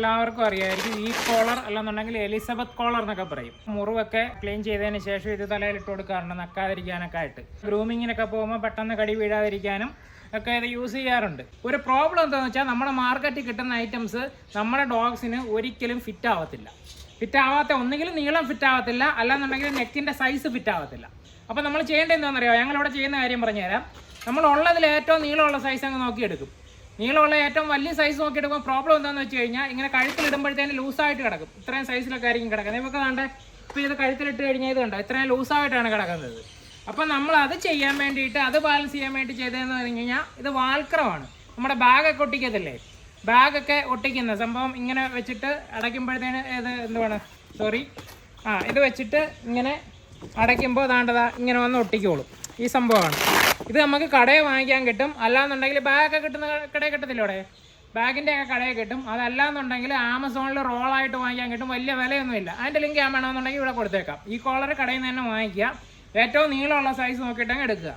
എല്ലാവർക്കും അറിയായിരിക്കും ഈ കോളർ അല്ലെന്നുണ്ടെങ്കിൽ എലിസബത്ത് കോളർ എന്നൊക്കെ പറയും. മുറിവൊക്കെ ക്ലീൻ ചെയ്തതിന് ശേഷം ഇത് തലയിലിട്ട് കൊടുക്കാറുണ്ട് നക്കാതിരിക്കാനൊക്കെ ആയിട്ട്. ഗ്രൂമിങ്ങിനൊക്കെ പോകുമ്പോൾ പെട്ടെന്ന് കടി വീഴാതിരിക്കാനും ഒക്കെ ഇത് യൂസ് ചെയ്യാറുണ്ട്. ഒരു പ്രോബ്ലം എന്താണെന്ന് വെച്ചാൽ നമ്മുടെ മാർക്കറ്റിൽ കിട്ടുന്ന ഐറ്റംസ് നമ്മുടെ ഡോഗ്സിന് ഒരിക്കലും ഫിറ്റ് ആവത്തില്ല. ഫിറ്റ് ആവാത്ത ഒന്നുകിൽ നീളം ഫിറ്റ് ആവത്തില്ല, അല്ലാന്നുണ്ടെങ്കിൽ നെക്കിൻ്റെ സൈസ് ഫിറ്റ് ആവത്തില്ല. അപ്പോൾ നമ്മൾ ചെയ്യേണ്ടത് എന്താണെന്നറിയോ? ഞങ്ങളിവിടെ ചെയ്യുന്ന കാര്യം പറഞ്ഞുതരാം. നമ്മളുള്ളതിൽ ഏറ്റവും നീളമുള്ള സൈസ് അങ്ങ് നോക്കിയെടുക്കും. നീളമുള്ള ഏറ്റവും വലിയ സൈസ് നോക്കിയെടുക്കുമ്പോൾ പ്രോബ്ലം എന്താണെന്ന് വെച്ച് കഴിഞ്ഞാൽ ഇങ്ങനെ കഴുത്തിലിടുമ്പോഴത്തേന് ലൂസായിട്ട് കിടക്കും. ഇത്രയും സൈസിലൊക്കെ ആയിരിക്കും കിടക്കുന്നത്. ഇവർക്ക് കണ്ടേ, ഇപ്പോൾ ഇത് കഴുത്തിലിട്ട് കഴിഞ്ഞാൽ ഇത് കണ്ടോ ഇത്രയും ലൂസായിട്ടാണ് കിടക്കുന്നത്. അപ്പം നമ്മൾ അത് ചെയ്യാൻ വേണ്ടിയിട്ട്, അത് ബാലൻസ് ചെയ്യാൻ വേണ്ടി ചെയ്തതെന്ന് പറഞ്ഞു കഴിഞ്ഞാൽ ഇത് വാൽക്രമാണ്. നമ്മുടെ ബാഗൊക്കെ ഒട്ടിക്കത്തില്ലേ, ബാഗൊക്കെ ഒട്ടിക്കുന്ന സംഭവം ഇങ്ങനെ വെച്ചിട്ട് അടയ്ക്കുമ്പോഴത്തേന് ഇത് എന്തുവാണ് ഇത് വെച്ചിട്ട് ഇങ്ങനെ അടയ്ക്കുമ്പോൾ ദാണ്ടതാ ഇങ്ങനെ വന്ന് ഒട്ടിക്കോളും. ഈ സംഭവമാണ്. ഇത് നമുക്ക് കടയിൽ വാങ്ങിക്കാൻ കിട്ടും. അല്ലാന്നുണ്ടെങ്കിൽ ബാഗൊക്കെ കിട്ടുന്ന കടയിൽ കിട്ടത്തില്ല. ഇവിടെ ബാഗിൻ്റെ ഒക്കെ കടയിൽ കിട്ടും. അതല്ലാന്നുണ്ടെങ്കിൽ ആമസോണിൽ റോളായിട്ട് വാങ്ങിക്കാൻ കിട്ടും. വലിയ വിലയൊന്നുമില്ല. അതിൻ്റെ ലിങ്ക് ഞാൻ വേണമെന്നുണ്ടെങ്കിൽ ഇവിടെ കൊടുത്തേക്കാം. ഈ കോളർ കടയിൽ നിന്ന് തന്നെ വാങ്ങിക്കുക. ഏറ്റവും നീളമുള്ള സൈസ് നോക്കിയിട്ടങ്ങ് എടുക്കുക.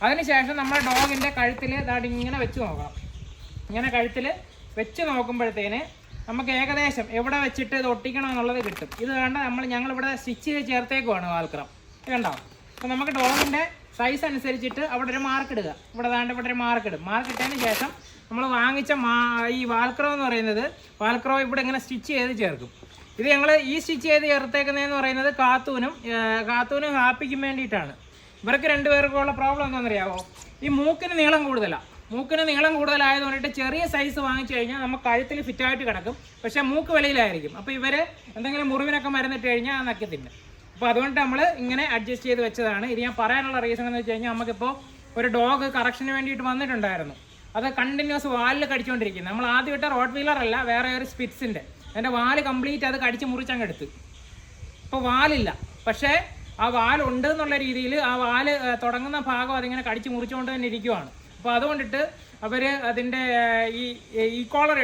അതിനുശേഷം നമ്മുടെ ഡോഗിൻ്റെ കഴുത്തിൽ ഇങ്ങനെ വെച്ച് നോക്കണം. ഇങ്ങനെ കഴുത്തിൽ വെച്ച് നോക്കുമ്പോഴത്തേന് നമുക്ക് ഏകദേശം എവിടെ വെച്ചിട്ട് ഇത് ഒട്ടിക്കണം എന്നുള്ളത് കിട്ടും. ഇത് വേണ്ട ഞങ്ങളിവിടെ സ്റ്റിച്ച് ചെയ്ത് ചേർത്തേക്കുവാണ് വാൽക്രം. കണ്ടോ? അപ്പോൾ നമുക്ക് ഡോഗിൻ്റെ സൈസ് അനുസരിച്ചിട്ട് അവിടെ ഒരു മാർക്ക് ഇടുക. ഇവിടെ ഒരു മാർക്ക് ഇടും. മാർക്ക് ഇട്ടതിന് ശേഷം നമ്മൾ വാങ്ങിച്ച ഈ വാൽക്രോ എന്ന് പറയുന്നത് വാൽക്രോ ഇവിടെ ഇങ്ങനെ സ്റ്റിച്ച് ചെയ്ത് ചേർക്കും. ഇത് ഞങ്ങൾ ഈ സ്റ്റിച്ച് ചെയ്ത് ചേർത്തേക്കുന്നതെന്ന് പറയുന്നത് കാത്തൂനും ഹാപ്പിക്കും വേണ്ടിയിട്ടാണ്. ഇവർക്ക് രണ്ടുപേർക്കുള്ള പ്രോബ്ലം എന്താണെന്നറിയാമോ? ഈ മൂക്കിന് നീളം കൂടുതലാണ്. മൂക്കിന് നീളം കൂടുതലായതുകൊണ്ടിട്ട് ചെറിയ സൈസ് വാങ്ങിച്ചു കഴിഞ്ഞാൽ നമുക്ക് കഴുത്തിൽ ഫിറ്റായിട്ട് കിടക്കും. പക്ഷേ മൂക്ക് വെളിയിലായിരിക്കും. അപ്പോൾ ഇവർ എന്തെങ്കിലും മുറിവിനൊക്കെ മരുന്നിട്ട് കഴിഞ്ഞാൽ ആ നക്കത്തില്ല. അപ്പോൾ അതുകൊണ്ട് നമ്മൾ ഇങ്ങനെ അഡ്ജസ്റ്റ് ചെയ്ത് വെച്ചതാണ്. ഇത് ഞാൻ പറയാനുള്ള റീസൺ എന്ന് വെച്ച് കഴിഞ്ഞാൽ നമുക്കിപ്പോൾ ഒരു ഡോഗ് കറക്ഷന് വേണ്ടിയിട്ട് വന്നിട്ടുണ്ടായിരുന്നു. അത് കണ്ടിന്യൂസ് വാലിൽ കടിച്ചുകൊണ്ടിരിക്കുന്നത്. നമ്മൾ ആദ്യം ഇട്ട റോഡ് വീലർ അല്ല, വേറെ ഒരു സ്പിറ്റ്സിൻ്റെ. എൻ്റെ വാല് കംപ്ലീറ്റ് അത് കടിച്ച് മുറിച്ചങ്ങ് എടുത്ത്. ഇപ്പോൾ വാലില്ല, പക്ഷേ ആ വാലുണ്ട് എന്നുള്ള രീതിയിൽ ആ വാല് തുടങ്ങുന്ന ഭാഗം അതിങ്ങനെ കടിച്ച് മുറിച്ചുകൊണ്ട് തന്നെ ഇരിക്കുവാണ്. അപ്പോൾ അതുകൊണ്ടിട്ട് അവർ അതിൻ്റെ ഈ കോളർ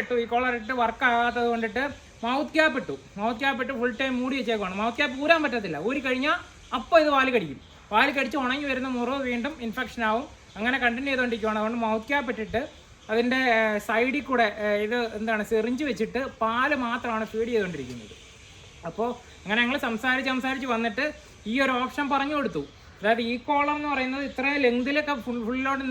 ഇട്ട് വർക്ക് ആകാത്തത് കൊണ്ടിട്ട് മൗത്ത് ക്യാപ്പ് ഇട്ട് ഫുൾ ടൈം മൂടി വെച്ചേക്കുവാണ്. മൗത്ത് ക്യാപ്പ് ഊരാൻ പറ്റത്തില്ല. ഊരി കഴിഞ്ഞാൽ അപ്പോൾ ഇത് വാല് കടിക്കും. വാല് കടിച്ച് ഉണങ്ങി വരുന്ന മുറിവ് വീണ്ടും ഇൻഫെക്ഷൻ ആവും. അങ്ങനെ കണ്ടിന്യൂ ചെയ്തുകൊണ്ടിരിക്കുകയാണ്. അതുകൊണ്ട് മൗത്ത് ക്യാപ്പ് ഇട്ടിട്ട് അതിൻ്റെ സൈഡിൽ കൂടെ സിറിഞ്ച് വെച്ചിട്ട് പാല് മാത്രമാണ് ഫീഡ് ചെയ്തുകൊണ്ടിരിക്കുന്നത്. അപ്പോൾ അങ്ങനെ ഞങ്ങൾ സംസാരിച്ച് വന്നിട്ട് ഈ ഒരു ഓപ്ഷൻ പറഞ്ഞു കൊടുത്തു. അതായത് ഈ കോളം എന്ന് പറയുന്നത് ഇത്രയും ലെങ്തിലൊക്കെ ഫുള്ളിലോട്ട്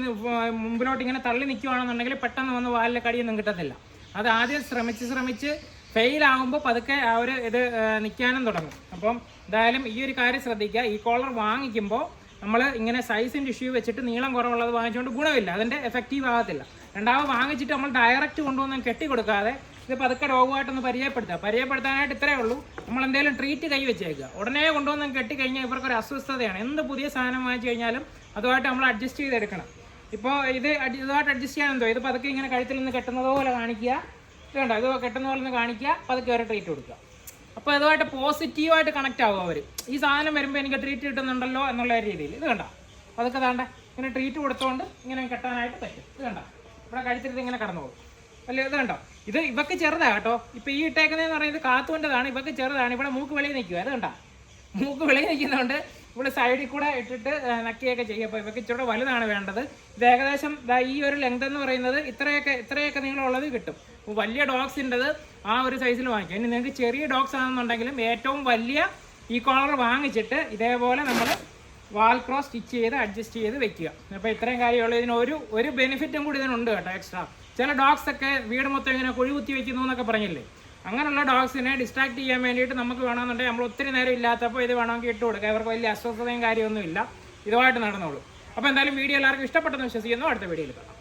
മുമ്പിലോട്ട് ഇങ്ങനെ തള്ളി നിൽക്കുകയാണെന്നുണ്ടെങ്കിൽ പെട്ടെന്ന് വന്ന് വാലിലെ കടിയൊന്നും കിട്ടത്തില്ല. അത് ആദ്യം ശ്രമിച്ച് ഫെയിലാകുമ്പോൾ പതുക്കെ ആ ഒരു ഇത് നിൽക്കാനും തുടങ്ങും. അപ്പം എന്തായാലും ഈ ഒരു കാര്യം ശ്രദ്ധിക്കുക. ഈ കോളർ വാങ്ങിക്കുമ്പോൾ നമ്മൾ ഇങ്ങനെ സൈസിൻ്റെ ഇഷ്യൂ വെച്ചിട്ട് നീളം കുറവുള്ളത് വാങ്ങിച്ചുകൊണ്ട് ഗുണമില്ല, അതിൻ്റെ എഫക്റ്റീവ് ആകത്തില്ല. രണ്ടാമത് വാങ്ങിച്ചിട്ട് നമ്മൾ ഡയറക്റ്റ് കൊണ്ടുവന്ന് കെട്ടി കൊടുക്കാതെ ഇത് പതുക്കെ ഡോഗുമായിട്ടൊന്ന് പരിചയപ്പെടുത്താനായിട്ട് ഇത്രയേ ഉള്ളൂ. നമ്മൾ എന്തെങ്കിലും ട്രീറ്റ് കൈ വെച്ചേക്കുക. ഉടനെ കൊണ്ടുവന്ന് കെട്ടിക്കഴിഞ്ഞാൽ ഇവർക്കൊരു അസ്വസ്ഥതയാണ്. എന്ത് പുതിയ സാധനം വാങ്ങിച്ചു കഴിഞ്ഞാലും അതുമായിട്ട് നമ്മൾ അഡ്ജസ്റ്റ് ചെയ്തെടുക്കണം. ഇപ്പോൾ ഇതുമായിട്ട് അഡ്ജസ്റ്റ് ചെയ്യാനെന്തോ ഇത് പതുക്കെ ഇങ്ങനെ കഴുത്തിൽ നിന്ന് കെട്ടുന്നത് പോലെ കാണിക്കുക. ഇത് കണ്ടോ, ഇത് കെട്ടുന്ന പോലെ ഒന്ന് കാണിക്കുക, പതുക്കെ ഒരു ട്രീറ്റ് കൊടുക്കുക. അപ്പോൾ ഇതുമായിട്ട് പോസിറ്റീവായിട്ട് കണക്റ്റ് ആകും അവർ. ഈ സാധനം വരുമ്പോൾ എനിക്ക് ട്രീറ്റ് കിട്ടുന്നുണ്ടല്ലോ എന്നുള്ള രീതിയിൽ. ഇത് കണ്ടോ, പതുക്കെ താണ്ട ഇങ്ങനെ ട്രീറ്റ് കൊടുത്തുകൊണ്ട് ഇങ്ങനെ കെട്ടാനായിട്ട് പറ്റും. ഇത് കണ്ടോ, ഇവിടെ കഴുത്തിട്ട് ഇങ്ങനെ കടന്നു പോകും. അല്ലേ, ഇത് കണ്ടോ, ഇത് ഇവക്ക് ചെറുതാണ് കേട്ടോ. ഇപ്പോൾ ഈ ഇട്ടേക്കുന്നതെന്ന് പറയുന്നത് കാത്തുകൊണ്ടതാണ്. ഇവക്ക് ചെറുതാണ്. ഇവിടെ മൂക്ക് വെളിയിൽ നിൽക്കുക. അത് കണ്ടോ, മൂക്ക് വെളിയിൽ നിൽക്കുന്നതുകൊണ്ട് ഇവിടെ സൈഡിൽ കൂടെ ഇട്ടിട്ട് നക്കിയൊക്കെ ചെയ്യുക. അപ്പോൾ ഇവക്ക് ഇച്ചിരി വലുതാണ് വേണ്ടത്. ഇത് ഏകദേശം ഈ ഒരു ലെങ്ത് എന്ന് പറയുന്നത് ഇത്രയൊക്കെ നീളമുള്ളത് കിട്ടും. അപ്പോൾ വലിയ ഡോഗ്സിൻ്റെത് ആ ഒരു സൈസിൽ വാങ്ങിക്കും. ഇനി നിങ്ങൾക്ക് ചെറിയ ഡോഗ്സ് ആണെന്നുണ്ടെങ്കിലും ഏറ്റവും വലിയ ഈ കോളർ വാങ്ങിച്ചിട്ട് ഇതേപോലെ നമ്മൾ വാൽക്രോ സ്റ്റിച്ച് ചെയ്ത് അഡ്ജസ്റ്റ് ചെയ്ത് വെക്കുക. അപ്പോൾ ഇത്രയും കാര്യമുള്ളൂ. ഇതിന് ഒരു ബെനിഫിറ്റും കൂടി ഇതിനുണ്ട് കേട്ടോ, എക്സ്ട്രാ. ചില ഡോഗ്സൊക്കെ വീട് മൊത്തം ഇങ്ങനെ കുഴികുത്തി വെക്കുന്നു എന്നൊക്കെ പറഞ്ഞില്ലേ, അങ്ങനെയുള്ള ഡോഗ്സിനെ ഡിസ്ട്രാക്ട് ചെയ്യാൻ വേണ്ടിയിട്ട് നമുക്ക് വേണമെന്നുണ്ടെങ്കിൽ നമ്മൾ ഒത്തിരി നേരം ഇല്ലാത്തപ്പോൾ ഇത് വേണമെങ്കിൽ ഇട്ട് കൊടുക്കുക. ഇവർക്ക് വലിയ അസ്വസ്ഥതയും കാര്യമൊന്നുമില്ല, ഇതുമായിട്ട് നടന്നോളൂ. അപ്പോൾ എന്തായാലും വീഡിയോ എല്ലാവർക്കും ഇഷ്ടപ്പെട്ടെന്ന് വിശ്വസിക്കുന്നു. അടുത്ത വീഡിയോയിൽ കാണാം.